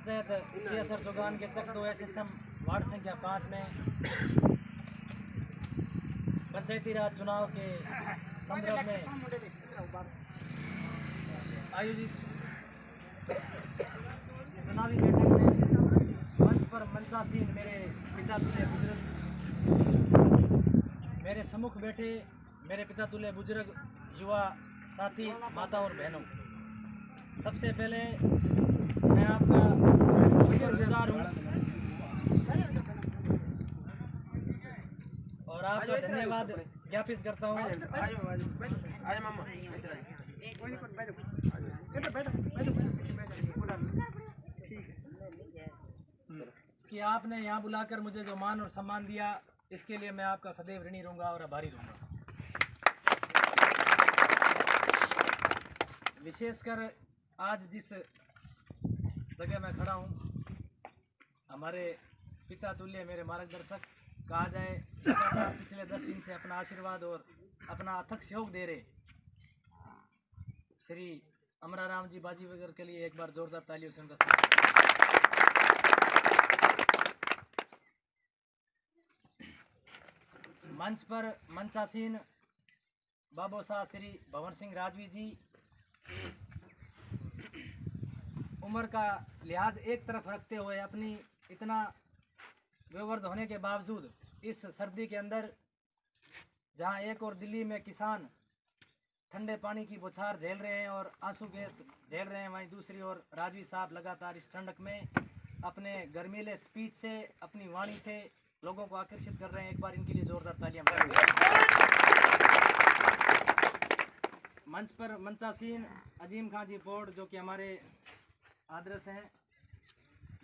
पंचायत सियासर चौगान के चक 2 SSM ward संख्या 5 में पंचायती राज चुनाव के संदर्भ में आयोजित चुनावी बैठक में मंच पर मंचासीन मेरे पिता तुल्य बुजुर्ग, मेरे सम्मुख बैठे मेरे पिता तुल्य बुजुर्ग युवा साथी, माताओं और बहनों, सबसे पहले मैं आपका शुक्रगुजार हूँ और आपका धन्यवाद ज्ञापित करता हूँ कि आपने यहाँ बुलाकर मुझे जो मान और सम्मान दिया, इसके लिए मैं आपका सदैव ऋणी रहूँगा और आभारी रहूँगा। विशेषकर आज जिस जगह मैं खड़ा हूँ, हमारे पिता तुल्य मेरे मार्गदर्शक कहा जाए, पिछले 10 दिन से अपना आशीर्वाद और अपना अथक सहयोग दे रहे श्री अमराराम जी बाजी वगैरह के लिए एक बार जोरदार तालियों से उनका स्वागत। मंच पर मंचासीन बाबू साहब श्री भवन सिंह राजवी जी, उम्र का लिहाज एक तरफ रखते हुए अपनी इतना वयोवृद्ध होने के बावजूद इस सर्दी के अंदर, जहां एक और दिल्ली में किसान ठंडे पानी की बौछार झेल रहे हैं और आंसू गैस झेल रहे हैं, वहीं दूसरी ओर राजवी साहब लगातार इस ठंडक में अपने गर्मीले स्पीच से, अपनी वाणी से लोगों को आकर्षित कर रहे हैं। एक बार इनके लिए जोरदार तालियां बजाइए। मंच पर मंचासीन अजीम खां जी पोड, जो कि हमारे आदर्श हैं,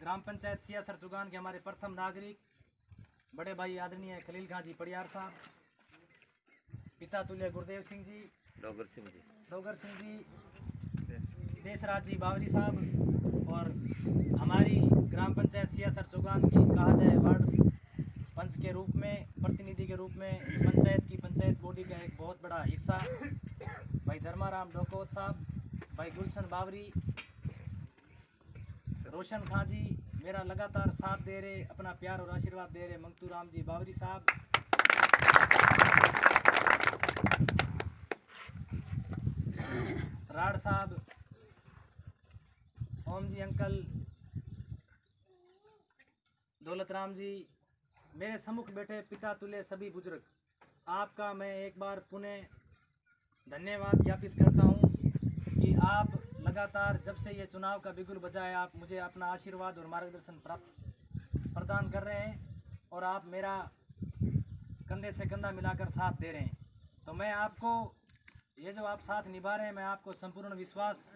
ग्राम पंचायत सियासर चौगान के हमारे प्रथम नागरिक, बड़े भाई आदरणीय खलील खां जी पड़ियार साहब, पिता तुल्य गुरदेव सिंह जी, डोगर सिंह जी, देशराज जी बावरी साहब, और हमारी ग्राम पंचायत सियासर चौगान की कहा जाए वार्ड पंच के रूप में, प्रतिनिधि के रूप में, पंचायत बॉडी का एक बहुत बड़ा हिस्सा भाई धर्माराम डोकोत साहब, भाई गुलशन बावरी, रोशन खां जी मेरा लगातार साथ दे रहे, अपना प्यार और आशीर्वाद दे रहे, मंगतू राम जी बावरी साहब, राड साहब, ओम जी अंकल, दौलत राम जी, मेरे सम्मुख बैठे पिता तुल्य सभी बुजुर्ग, आपका मैं एक बार पुनः धन्यवाद ज्ञापित करता हूं कि आप लगातार जब से ये चुनाव का बिगुल बजा है, आप मुझे अपना आशीर्वाद और मार्गदर्शन प्रदान कर रहे हैं और आप मेरा कंधे से कंधा मिलाकर साथ दे रहे हैं। तो मैं आपको ये जो आप साथ निभा रहे हैं, मैं आपको संपूर्ण विश्वास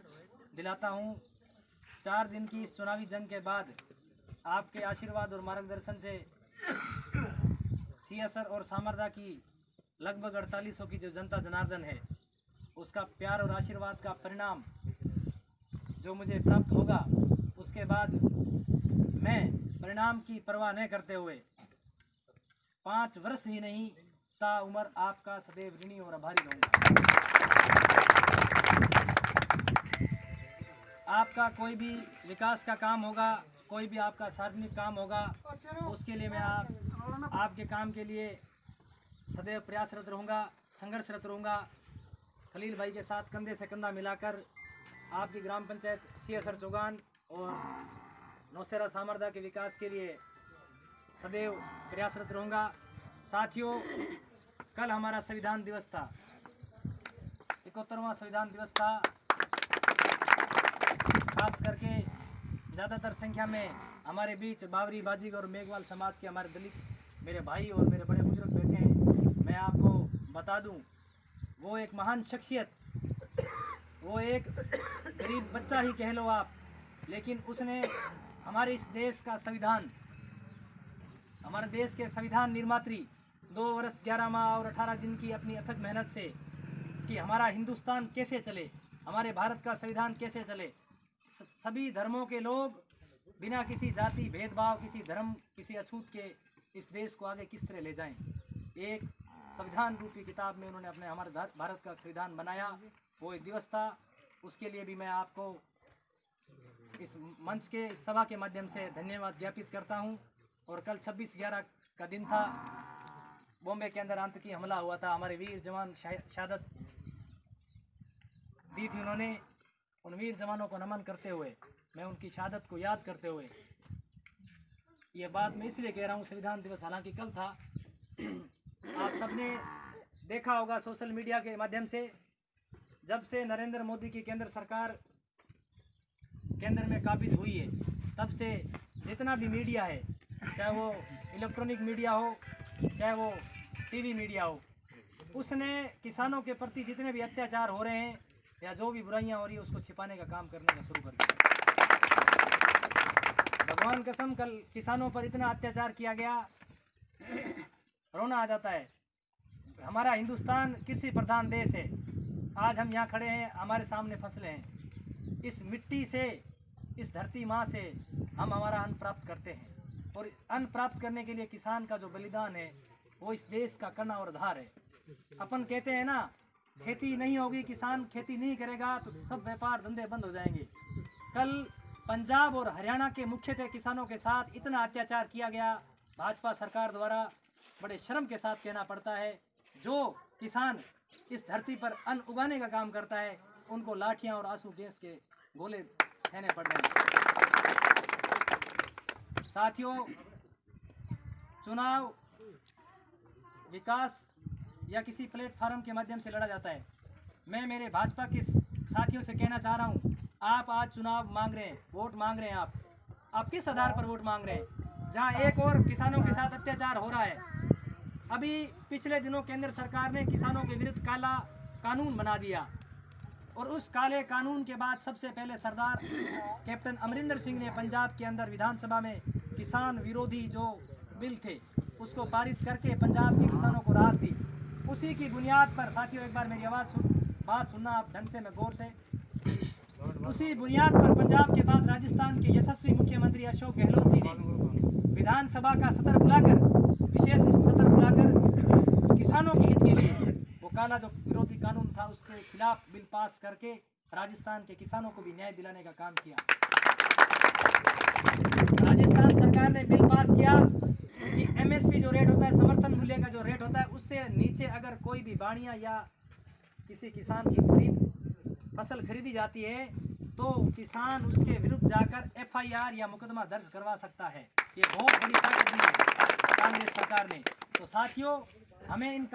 दिलाता हूं, 4 दिन की इस चुनावी जंग के बाद आपके आशीर्वाद और मार्गदर्शन से सियासर और सामरदा की लगभग 4800 की जो जनता जनार्दन है, उसका प्यार और आशीर्वाद का परिणाम जो मुझे प्राप्त होगा, उसके बाद मैं परिणाम की परवाह न करते हुए 5 वर्ष ही नहीं ताउम्र आपका सदैव ऋणी और आभारी रहूँगा। आपका कोई भी विकास का काम होगा, कोई भी आपका सार्वजनिक काम होगा, उसके लिए मैं आपके काम के लिए सदैव प्रयासरत रहूँगा, संघर्षरत रहूँगा। खलील भाई के साथ कंधे से कंधा मिलाकर आपकी ग्राम पंचायत सियासर चौगान और नौशेरा सामरदा के विकास के लिए सदैव प्रयासरत रहूँगा। साथियों, कल हमारा संविधान दिवस था, 71वां संविधान दिवस था। खास करके ज़्यादातर संख्या में हमारे बीच बावरी, बाजीगर और मेघवाल समाज के हमारे दलित मेरे भाई और मेरे बड़े बुजुर्ग बैठे हैं। मैं आपको बता दूं, वो एक महान शख्सियत, वो एक गरीब बच्चा ही कह लो आप, लेकिन उसने हमारे इस देश का संविधान, हमारे देश के संविधान निर्मात्री 2 वर्ष 11 माह और 18 दिन की अपनी अथक मेहनत से कि हमारा हिंदुस्तान कैसे चले, हमारे भारत का संविधान कैसे चले, सभी धर्मों के लोग बिना किसी जाति भेदभाव, किसी धर्म, किसी अछूत के इस देश को आगे किस तरह ले जाएं, एक संविधान रूपी किताब में उन्होंने अपने हमारे भारत का संविधान बनाया। वो एक दिवस था, उसके लिए भी मैं आपको इस मंच के इस सभा के माध्यम से धन्यवाद ज्ञापित करता हूं। और कल 26/11 का दिन था, बॉम्बे के अंदर आतंकी हमला हुआ था, हमारे वीर जवान शहादत दी थी उन्होंने। उन वीर जवानों को नमन करते हुए, मैं उनकी शहादत को याद करते हुए ये बात मैं इसलिए कह रहा हूँ, संविधान दिवस हालांकि कल था। आप सबने देखा होगा सोशल मीडिया के माध्यम से, जब से नरेंद्र मोदी की केंद्र सरकार केंद्र में काबिज हुई है, तब से जितना भी मीडिया है, चाहे वो इलेक्ट्रॉनिक मीडिया हो, चाहे वो टीवी मीडिया हो, उसने किसानों के प्रति जितने भी अत्याचार हो रहे हैं या जो भी बुराइयां हो रही है उसको छिपाने का काम करने का शुरू कर दिया। भगवान कसम, कल किसानों पर इतना अत्याचार किया गया, रोना आ जाता है। हमारा हिंदुस्तान कृषि प्रधान देश है। आज हम यहाँ खड़े हैं, हमारे सामने फसलें हैं। इस मिट्टी से, इस धरती माँ से हम हमारा अन्न प्राप्त करते हैं, और अन्न प्राप्त करने के लिए किसान का जो बलिदान है वो इस देश का कण और आधार है। अपन कहते हैं ना, खेती नहीं होगी, किसान खेती नहीं करेगा तो सब व्यापार धंधे बंद हो जाएंगे। कल पंजाब और हरियाणा के मुख्यतः किसानों के साथ इतना अत्याचार किया गया भाजपा सरकार द्वारा। बड़े शर्म के साथ कहना पड़ता है, जो किसान इस धरती पर अन्न उगाने का काम करता है, उनको लाठियां और आंसू गैस के गोले सहने पड़ रहे हैं। साथियों, चुनाव विकास या किसी प्लेटफार्म के माध्यम से लड़ा जाता है। मैं मेरे भाजपा के साथियों से कहना चाह रहा हूं, आप आज चुनाव मांग रहे हैं, वोट मांग रहे हैं, आप किस आधार पर वोट मांग रहे हैं? जहां एक और किसानों के साथ अत्याचार हो रहा है। अभी पिछले दिनों केंद्र सरकार ने किसानों के विरुद्ध काला कानून बना दिया, और उस काले कानून के बाद सबसे पहले सरदार कैप्टन अमरिंदर सिंह ने पंजाब के अंदर विधानसभा में किसान विरोधी जो बिल थे उसको पारित करके पंजाब के किसानों को राहत दी। उसी की बुनियाद पर, साथियों एक बार मेरी बात सुनना आप ढंग से, मैं गौर से। उसी बुनियाद पर पंजाब के बाद राजस्थान के यशस्वी मुख्यमंत्री अशोक गहलोत जी ने विधानसभा का सत्र बुलाकर, विशेष सत्र बुलाकर किसानों के हित के लिए वो काला जो विरोधी कानून था उसके खिलाफ बिल पास करके राजस्थान के किसानों को भी न्याय दिलाने का काम किया। राजस्थान सरकार ने बिल पास किया कि MSP जो रेट होता है, समर्थन मूल्य का जो रेट होता है, उससे नीचे अगर कोई भी बाड़ियां या किसी किसान की फसल खरीदी जाती है तो किसान उसके विरुद्ध जाकर FIR या मुकदमा दर्ज करवा सकता है। ये बहुत बड़ी ताकत दी है कांग्रेस सरकार ने। तो साथियों, हमें इन